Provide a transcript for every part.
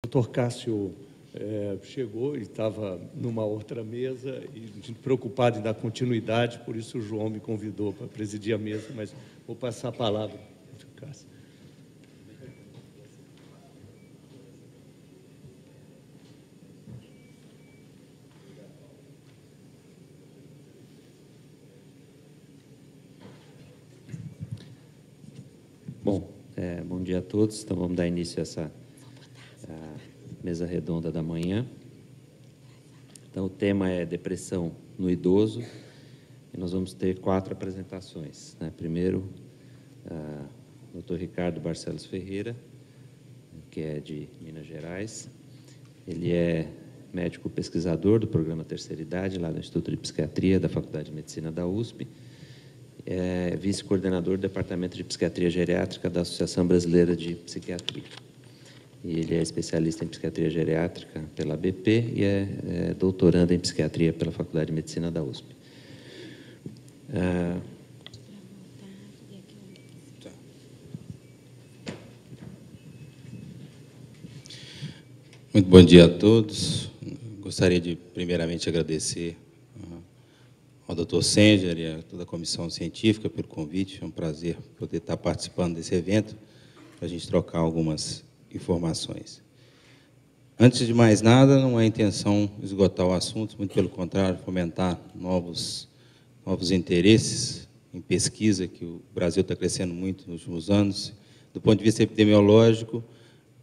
O doutor Cássio chegou e estava numa outra mesa e preocupado em dar continuidade, por isso o João me convidou para presidir a mesa, mas vou passar a palavra ao doutor Cássio. Bom dia a todos. Então, vamos dar início a essa mesa redonda da manhã. Então, o tema é depressão no idoso, e nós vamos ter 4 apresentações, né? Primeiro, o Dr. Ricardo Barcelos Ferreira, que é de Minas Gerais. Ele é médico pesquisador do programa Terceira Idade, lá no Instituto de Psiquiatria da Faculdade de Medicina da USP. É vice-coordenador do Departamento de Psiquiatria Geriátrica da Associação Brasileira de Psiquiatria. E ele é especialista em psiquiatria geriátrica pela BP e é doutorando em psiquiatria pela Faculdade de Medicina da USP. Muito bom dia a todos. Gostaria de, primeiramente, agradecer ao Dr. Senger e a toda a comissão científica pelo convite. É um prazer poder estar participando desse evento, para a gente trocar algumas informações. Antes de mais nada, não é intenção esgotar o assunto, muito pelo contrário, fomentar novos interesses em pesquisa, que o Brasil está crescendo muito nos últimos anos. Do ponto de vista epidemiológico,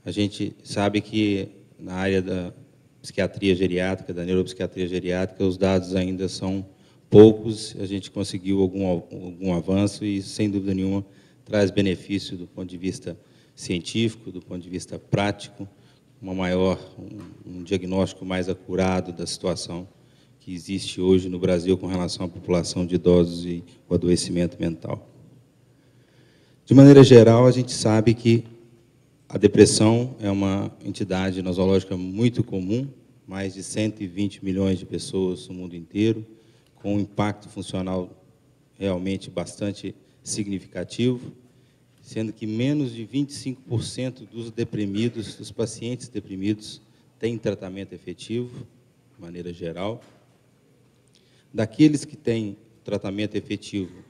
a gente sabe que na área da psiquiatria geriátrica, da neuropsiquiatria geriátrica, os dados ainda são poucos. A gente conseguiu algum avanço e, sem dúvida nenhuma, traz benefício do ponto de vista científico, do ponto de vista prático, um diagnóstico mais acurado da situação que existe hoje no Brasil com relação à população de idosos e o adoecimento mental. De maneira geral, a gente sabe que a depressão é uma entidade nosológica muito comum, mais de 120 milhões de pessoas no mundo inteiro, com um impacto funcional realmente bastante significativo, sendo que menos de 25% dos pacientes deprimidos, têm tratamento efetivo, de maneira geral. Daqueles que têm tratamento efetivo,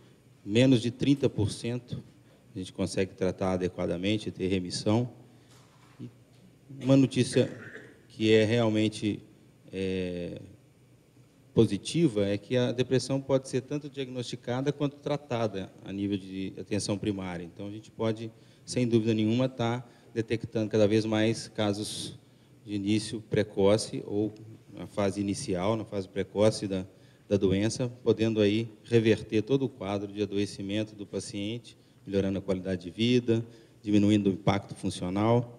menos de 30% a gente consegue tratar adequadamente, ter remissão. E uma notícia que é realmente positiva é que a depressão pode ser tanto diagnosticada quanto tratada a nível de atenção primária. Então, a gente pode, sem dúvida nenhuma, estar detectando cada vez mais casos de início precoce ou na fase inicial, na fase precoce da doença, podendo aí reverter todo o quadro de adoecimento do paciente, melhorando a qualidade de vida, diminuindo o impacto funcional.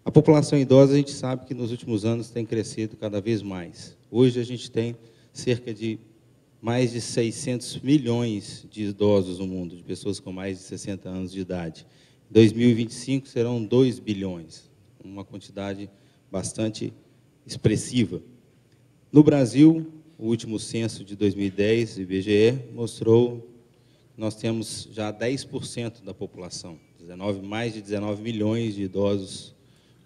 A população idosa, a gente sabe que nos últimos anos tem crescido cada vez mais. Hoje a gente tem cerca de mais de 600 milhões de idosos no mundo, de pessoas com mais de 60 anos de idade. Em 2025 serão 2 bilhões, uma quantidade bastante expressiva. No Brasil, o último censo de 2010, do IBGE, mostrou que nós temos já 10% da população, mais de 19 milhões de idosos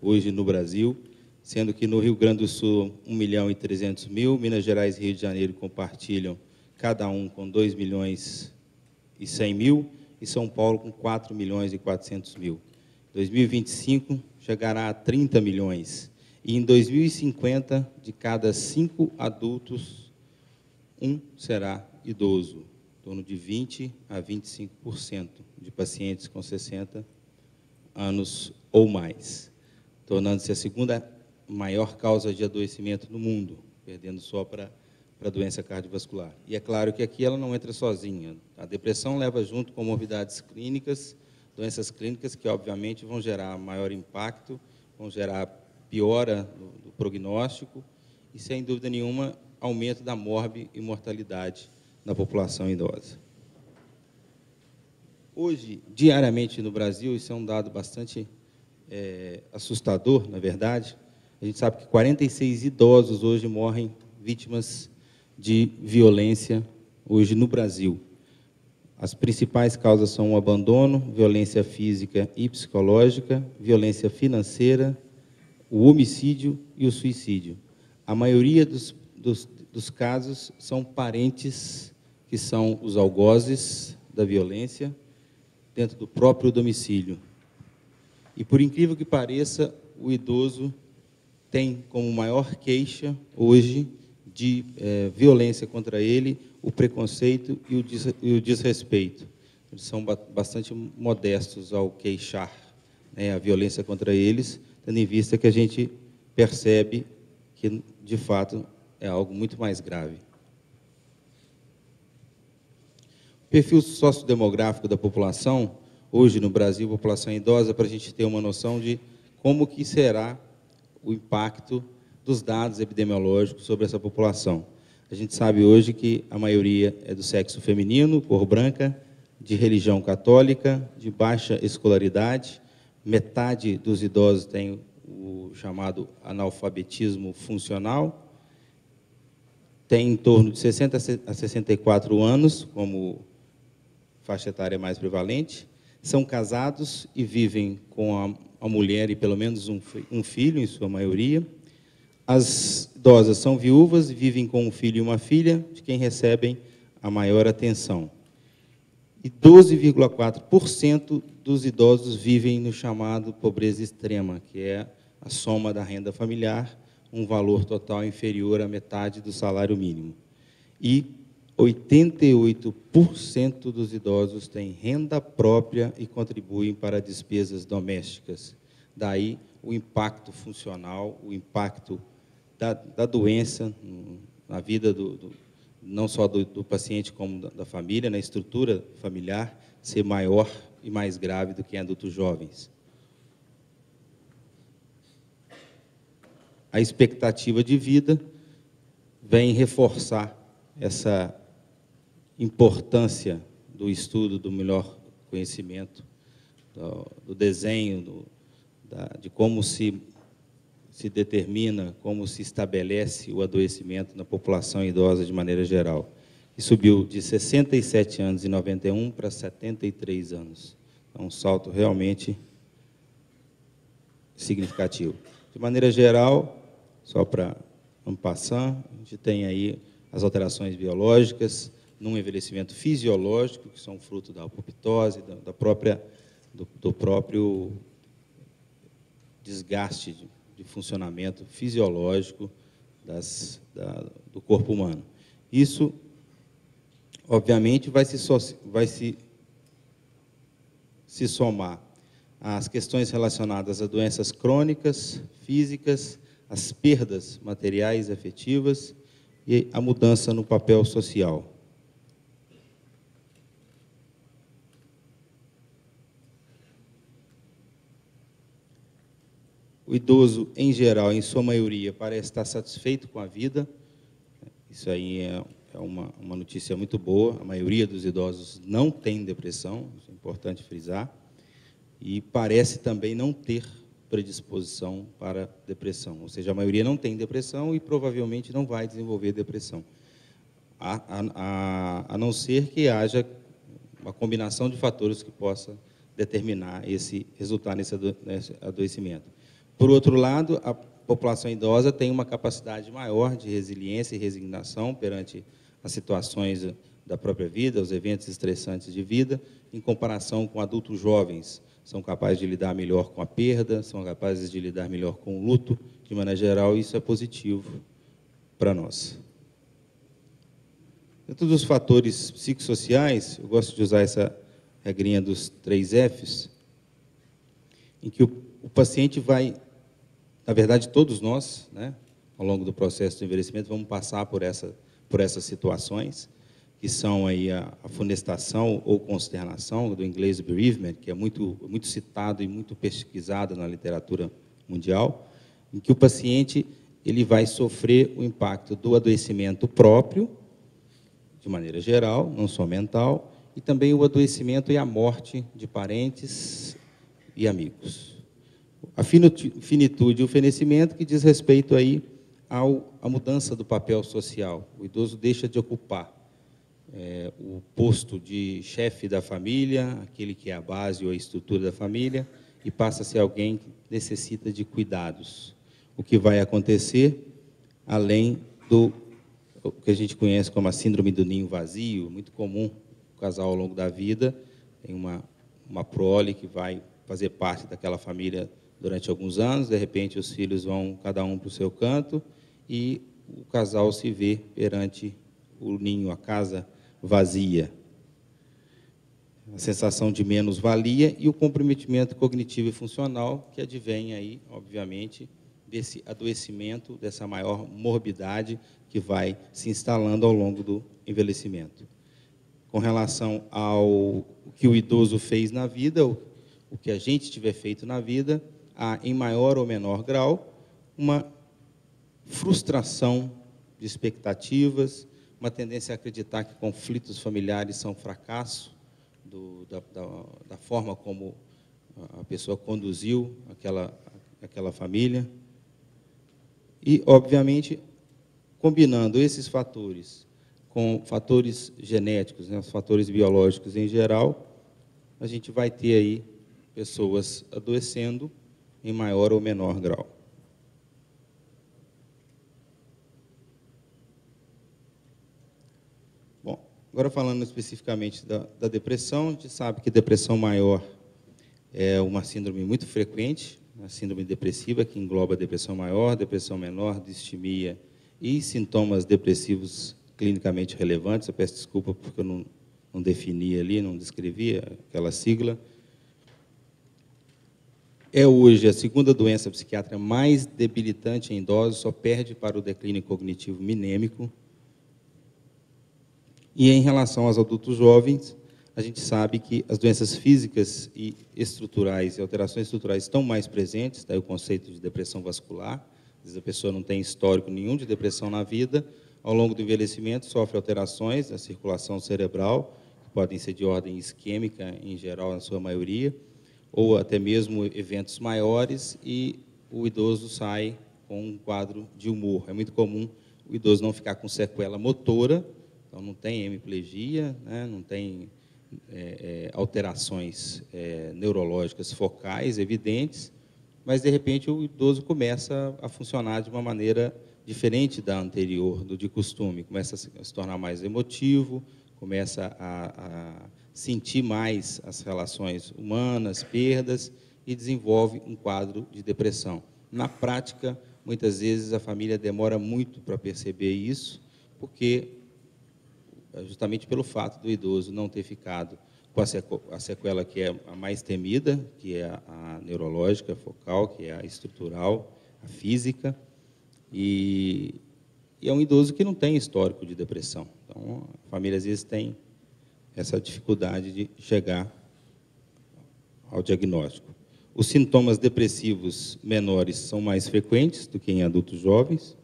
hoje no Brasil, sendo que no Rio Grande do Sul, 1.300.000, Minas Gerais e Rio de Janeiro compartilham, cada um com 2.100.000, e São Paulo com 4.400.000. Em 2025, chegará a 30 milhões. E em 2050, de cada 5 adultos, 1 será idoso, em torno de 20% a 25% de pacientes com 60 anos ou mais, tornando-se a segunda maior causa de adoecimento no mundo, perdendo só para a doença cardiovascular. E é claro que aqui ela não entra sozinha. A depressão leva junto comorbidades clínicas, doenças clínicas que, obviamente, vão gerar maior impacto, vão gerar piora do prognóstico e, sem dúvida nenhuma, aumento da mortalidade na população idosa. Hoje, diariamente no Brasil, isso é um dado bastante assustador, na verdade. A gente sabe que 46 idosos hoje morrem vítimas de violência hoje no Brasil. As principais causas são o abandono, violência física e psicológica, violência financeira, o homicídio e o suicídio. A maioria dos casos são parentes que são os algozes da violência dentro do próprio domicílio. E, por incrível que pareça, o idoso tem como maior queixa, hoje, de violência contra ele, o preconceito e o desrespeito. Eles são bastante modestos ao queixar, né, a violência contra eles, tendo em vista que a gente percebe que, de fato, é algo muito mais grave. O perfil sociodemográfico da população, hoje no Brasil, população idosa, para a gente ter uma noção de como que será o impacto dos dados epidemiológicos sobre essa população. A gente sabe hoje que a maioria é do sexo feminino, cor branca, de religião católica, de baixa escolaridade, metade dos idosos tem o chamado analfabetismo funcional, tem em torno de 60 a 64 anos, como faixa etária mais prevalente, são casados e vivem com a mulher e pelo menos um filho, em sua maioria. As idosas são viúvas e vivem com um filho e uma filha, de quem recebem a maior atenção. E 12,4% dos idosos vivem no chamado pobreza extrema, que é a soma da renda familiar, um valor total inferior à metade do salário mínimo. E 88% dos idosos têm renda própria e contribuem para despesas domésticas. Daí o impacto funcional, o impacto da doença na vida não só do paciente como da família, na estrutura familiar, ser maior e mais grave do que em adultos jovens. A expectativa de vida vem reforçar essa importância do estudo, do melhor conhecimento, do desenho, de como se determina, como se estabelece o adoecimento na população idosa de maneira geral. E subiu de 67 anos em 91 para 73 anos. É um salto realmente significativo. De maneira geral, só para en passant, a gente tem aí as alterações biológicas, num envelhecimento fisiológico, que são fruto da apoptose, do próprio desgaste de funcionamento fisiológico do corpo humano. Isso, obviamente, vai se somar às questões relacionadas a doenças crônicas, físicas, as perdas materiais e afetivas e a mudança no papel social. O idoso, em geral, em sua maioria, parece estar satisfeito com a vida. Isso aí é uma notícia muito boa. A maioria dos idosos não tem depressão, isso é importante frisar, e parece também não ter predisposição para depressão. Ou seja, a maioria não tem depressão e provavelmente não vai desenvolver depressão, a não ser que haja uma combinação de fatores que possa determinar resultar nesse adoecimento. Por outro lado, a população idosa tem uma capacidade maior de resiliência e resignação perante as situações da própria vida, os eventos estressantes de vida, em comparação com adultos jovens. São capazes de lidar melhor com a perda, são capazes de lidar melhor com o luto. De maneira geral, isso é positivo para nós. Dentro dos fatores psicossociais, eu gosto de usar essa regrinha dos 3 Fs, em que o paciente vai, na verdade, todos nós, né, ao longo do processo de envelhecimento, vamos passar por essas situações, que são aí a funestação ou consternação, do inglês bereavement, que é muito citado e muito pesquisado na literatura mundial, em que o paciente ele vai sofrer o impacto do adoecimento próprio, de maneira geral, não só mental, e também o adoecimento e a morte de parentes e amigos. A finitude e o fenecimento, que diz respeito aí à mudança do papel social. O idoso deixa de ocupar o posto de chefe da família, aquele que é a base ou a estrutura da família, e passa a ser alguém que necessita de cuidados. o que vai acontecer, além do o que a gente conhece como a síndrome do ninho vazio, muito comum o casal ao longo da vida, tem uma prole que vai fazer parte daquela família durante alguns anos, de repente os filhos vão cada um para o seu canto e o casal se vê perante o ninho, a casa vazia. A sensação de menos-valia e o comprometimento cognitivo e funcional que advém aí, obviamente, desse adoecimento, dessa maior morbidade que vai se instalando ao longo do envelhecimento. Com relação ao que o idoso fez na vida, o que a gente tiver feito na vida, há, em maior ou menor grau, uma frustração de expectativas, uma tendência a acreditar que conflitos familiares são fracasso da forma como a pessoa conduziu aquela família. E, obviamente, combinando esses fatores com fatores genéticos, né, os fatores biológicos em geral, a gente vai ter aí pessoas adoecendo em maior ou menor grau. Bom, agora falando especificamente da depressão, a gente sabe que depressão maior é uma síndrome muito frequente, a síndrome depressiva, que engloba depressão maior, depressão menor, distimia e sintomas depressivos clinicamente relevantes. Eu peço desculpa porque eu não defini ali, não descrevi aquela sigla. É hoje a segunda doença psiquiátrica mais debilitante em idosos, só perde para o declínio cognitivo minêmico. E em relação aos adultos jovens, a gente sabe que as doenças físicas e estruturais e alterações estruturais estão mais presentes, daí o conceito de depressão vascular. Às vezes a pessoa não tem histórico nenhum de depressão na vida, ao longo do envelhecimento sofre alterações da circulação cerebral, que podem ser de ordem isquêmica, em geral, na sua maioria, ou até mesmo eventos maiores, e o idoso sai com um quadro de humor. É muito comum o idoso não ficar com sequela motora, então não tem hemiplegia, né, não tem alterações neurológicas focais evidentes, mas, de repente, o idoso começa a funcionar de uma maneira diferente da anterior, do de costume, começa a se tornar mais emotivo, começa a sentir mais as relações humanas, perdas, e desenvolve um quadro de depressão. Na prática, muitas vezes a família demora muito para perceber isso, porque justamente pelo fato do idoso não ter ficado com a sequela que é a mais temida, que é a neurológica, focal, que é a estrutural, a física, e é um idoso que não tem histórico de depressão. Então, a família, às vezes, tem essa dificuldade de chegar ao diagnóstico. Os sintomas depressivos menores são mais frequentes do que em adultos jovens,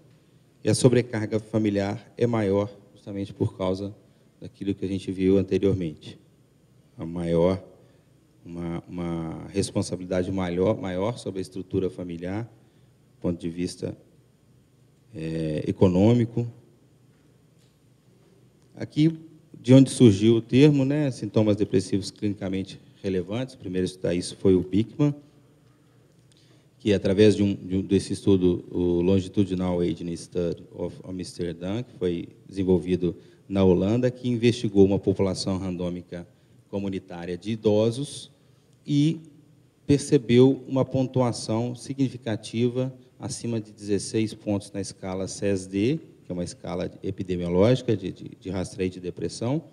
e a sobrecarga familiar é maior, justamente por causa daquilo que a gente viu anteriormente. Uma responsabilidade maior sobre a estrutura familiar, do ponto de vista econômico. Aqui, de onde surgiu o termo, né, sintomas depressivos clinicamente relevantes, o primeiro a estudar isso foi o Bickman, que, através desse estudo, o Longitudinal Aging Study of Amsterdam, que foi desenvolvido na Holanda, que investigou uma população randômica comunitária de idosos e percebeu uma pontuação significativa acima de 16 pontos na escala CESD, que é uma escala epidemiológica de rastreio de depressão,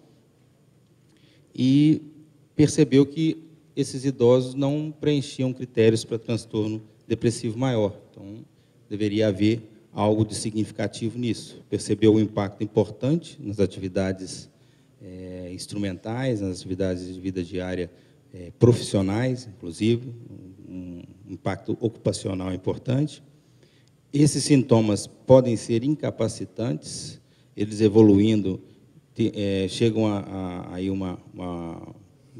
e percebeu que esses idosos não preenchiam critérios para transtorno depressivo maior. Então, deveria haver algo de significativo nisso. Percebeu um impacto importante nas atividades instrumentais, nas atividades de vida diária profissionais, inclusive, um impacto ocupacional importante. Esses sintomas podem ser incapacitantes, eles evoluindo, chegam a aí uma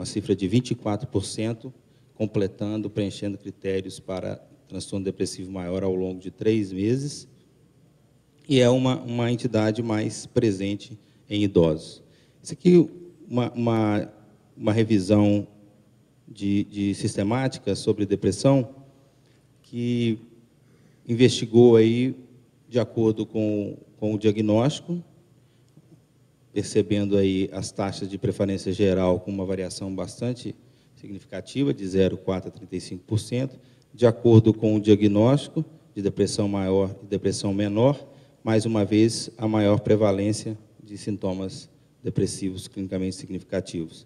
cifra de 24%, completando, preenchendo critérios para transtorno depressivo maior ao longo de 3 meses, e é uma entidade mais presente em idosos. Isso aqui uma revisão de sistemática sobre depressão, que investigou aí, de acordo com o diagnóstico, percebendo aí as taxas de preferência geral com uma variação bastante significativa, de 0,4% a 35%, de acordo com o diagnóstico de depressão maior e depressão menor, mais uma vez, a maior prevalência de sintomas depressivos clinicamente significativos.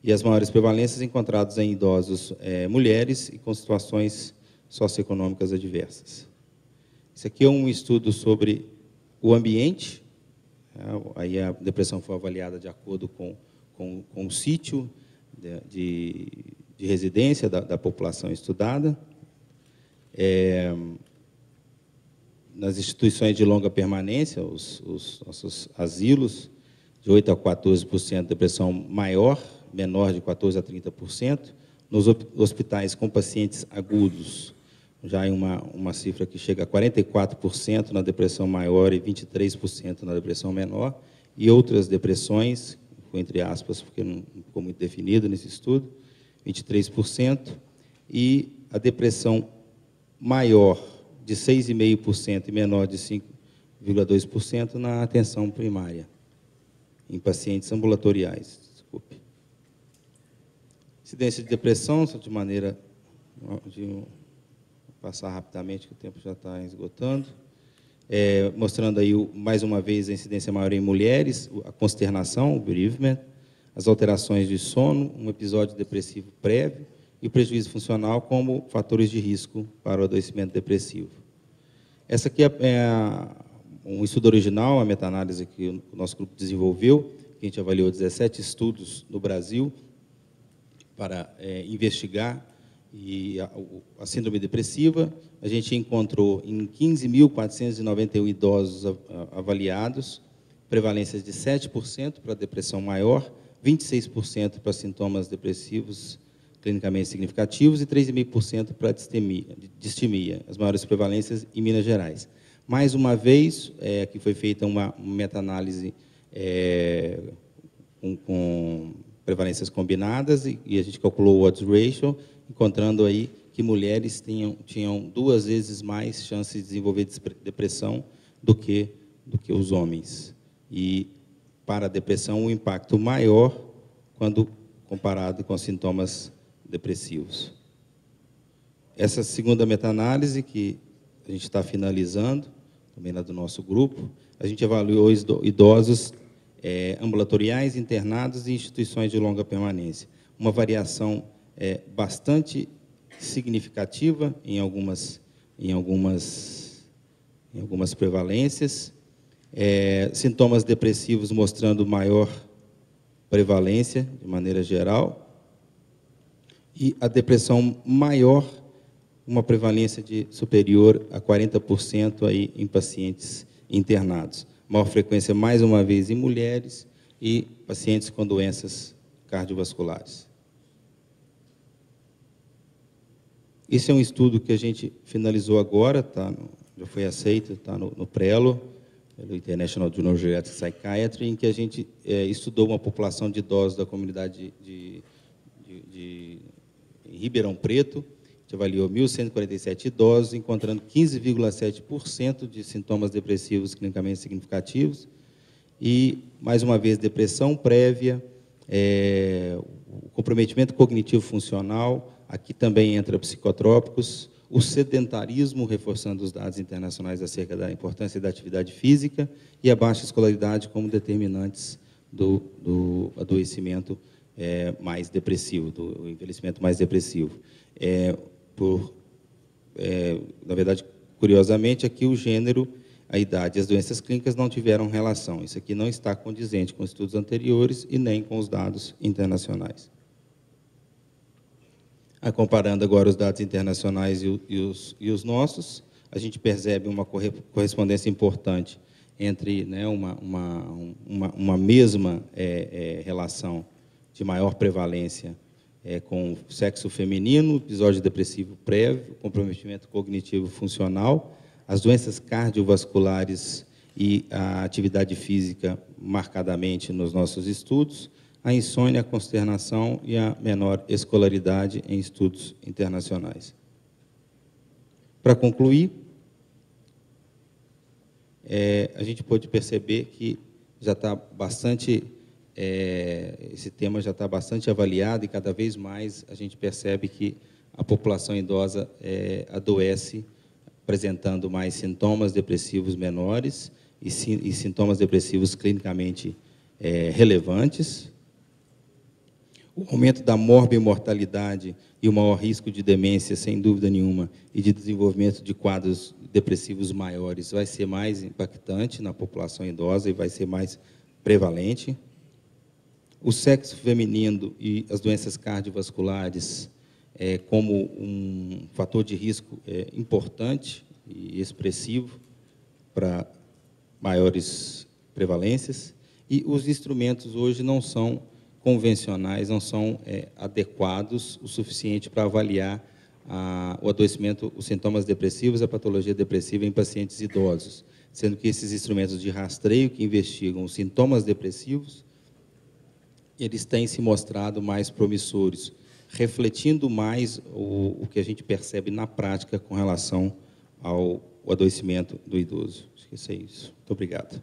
E as maiores prevalências encontradas em idosos, mulheres e com situações socioeconômicas adversas. Isso aqui é um estudo sobre o ambiente. Aí a depressão foi avaliada de acordo com o sítio de residência da população estudada. Nas instituições de longa permanência, os nossos asilos, de 8% a 14% depressão maior, menor de 14% a 30%. Nos hospitais com pacientes agudos, já em uma cifra que chega a 44% na depressão maior e 23% na depressão menor, e outras depressões, entre aspas, porque não ficou muito definido nesse estudo, 23%, e a depressão maior de 6,5% e menor de 5,2% na atenção primária, em pacientes ambulatoriais. Desculpe. Incidência de depressão, só de maneira de passar rapidamente, que o tempo já está esgotando, mostrando aí, mais uma vez, a incidência maior em mulheres, a consternação, o bereavement, as alterações de sono, um episódio depressivo prévio e o prejuízo funcional como fatores de risco para o adoecimento depressivo. Essa aqui é um estudo original, a meta-análise que o nosso grupo desenvolveu, que a gente avaliou 17 estudos no Brasil para investigar a síndrome depressiva. A gente encontrou em 15.491 idosos avaliados, prevalências de 7% para depressão maior, 26% para sintomas depressivos clinicamente significativos e 3,5% para distimia, as maiores prevalências em Minas Gerais. Mais uma vez, aqui foi feita uma meta-análise com prevalências combinadas e a gente calculou o odds ratio, encontrando aí que mulheres tinham 2 vezes mais chances de desenvolver depressão do que os homens. E, para a depressão, um impacto maior quando comparado com sintomas depressivos. Essa segunda meta-análise, que a gente está finalizando, também lá do nosso grupo, a gente avaliou idosos ambulatoriais, internados e instituições de longa permanência. Uma variação bastante significativa em algumas prevalências, sintomas depressivos mostrando maior prevalência, de maneira geral, e a depressão maior, uma prevalência superior a 40% aí em pacientes internados. Maior frequência, mais uma vez, em mulheres e pacientes com doenças cardiovasculares. Esse é um estudo que a gente finalizou agora, já foi aceito, está no Prelo, pelo International Journal of Geriatric Psychiatry, em que a gente estudou uma população de idosos da comunidade de Ribeirão Preto. A gente avaliou 1.147 idosos, encontrando 15,7% de sintomas depressivos clinicamente significativos e, mais uma vez, depressão prévia, o comprometimento cognitivo funcional, aqui também entra psicotrópicos, o sedentarismo, reforçando os dados internacionais acerca da importância da atividade física, e a baixa escolaridade como determinantes do adoecimento mais depressivo, do envelhecimento mais depressivo. Na verdade, curiosamente, aqui o gênero, a idade e as doenças clínicas não tiveram relação. Isso aqui não está condizente com estudos anteriores e nem com os dados internacionais. Comparando agora os dados internacionais e os nossos, a gente percebe uma correspondência importante entre uma mesma relação de maior prevalência com sexo feminino, episódio depressivo prévio, comprometimento cognitivo funcional, as doenças cardiovasculares e a atividade física marcadamente nos nossos estudos, a insônia, a consternação e a menor escolaridade em estudos internacionais. Para concluir, a gente pôde perceber que já está bastante, esse tema já está bastante avaliado, e cada vez mais a gente percebe que a população idosa adoece, apresentando mais sintomas depressivos menores e sintomas depressivos clinicamente relevantes. O aumento da morbimortalidade e o maior risco de demência, sem dúvida nenhuma, e de desenvolvimento de quadros depressivos maiores vai ser mais impactante na população idosa e vai ser mais prevalente. O sexo feminino e as doenças cardiovasculares como um fator de risco importante e expressivo para maiores prevalências. E os instrumentos hoje não são convencionais, não são adequados o suficiente para avaliar o adoecimento, os sintomas depressivos, a patologia depressiva em pacientes idosos, sendo que esses instrumentos de rastreio que investigam os sintomas depressivos, eles têm se mostrado mais promissores, refletindo mais o que a gente percebe na prática com relação ao adoecimento do idoso. Acho que isso é isso. Muito obrigado.